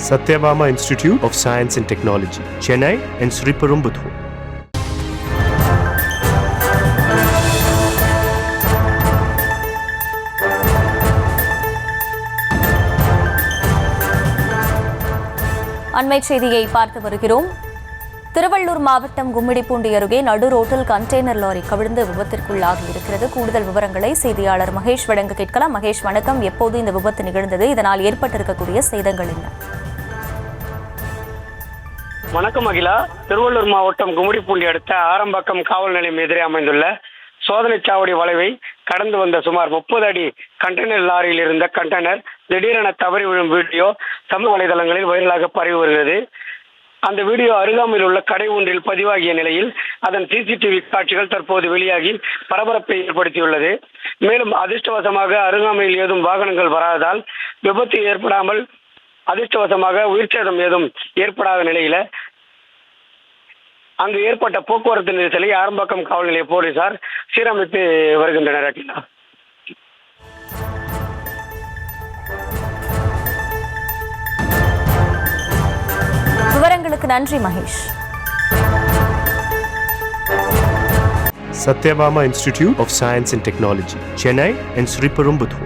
Satyabama Institute of Science and Technology, Chennai and Sriperumbudur. அண்மை செய்தியை பார்த்து வருகிறோம். திருவள்ளூர் மாவட்டம் கும்மிடிப்பூண்டி அருகே நடு ரோட்டில் கண்டெய்னர் லாரி கவிழ்ந்து விபத்திற்குள்ளாகி இருக்கிறது. கூடுதல் விவரங்களை செய்தியாளர் மகேஷ் வழங்க கேட்கலாம். மகேஷ், வணக்கம். எப்போது இந்த விபத்து நிகழ்ந்தது? இதனால் ஏற்பட்டிருக்கக்கூடிய சேதங்கள் என்ன? வணக்கம் அகிலா. திருவள்ளூர் மாவட்டம் கும்மிடிப்பூண்டி அடுத்த ஆரம்பாக்கம் காவல் நிலையம் எதிரே அமைந்துள்ள சோதனை சாவடி வளைவை கடந்து வந்த சுமார் 30 அடி கண்டெய்னர் லாரியில் இருந்த கண்டெய்னர் திடீரென தவறி விழும் வீடியோ சமூக வலைதளங்களில் வைரலாக பரவி வருகிறது. அந்த வீடியோ அருகாமையில் உள்ள கடை ஒன்றில் பதிவாகிய நிலையில் அதன் சிசிடிவி காட்சிகள் தற்போது வெளியாகி பரபரப்பை ஏற்படுத்தியுள்ளது. மேலும் அதிர்ஷ்டவசமாக அருகாமையில் ஏதும் வாகனங்கள் வராததால் விபத்து ஏற்படாமல் அதிர்ஷ்டவசமாக உயிர் சேதம் ஏதும் ஏற்படாத நிலையில அங்கு ஏற்பட்ட போக்குவரத்து நெரிசலை ஆரம்பாக்கம் காவல் நிலைய போலீசார் சீரமைத்து வருகின்றனர். அகிலா, விவரங்களுக்கு நன்றி Mahesh. Satyabama Institute of Science and Technology, Chennai and Sriperumbudur.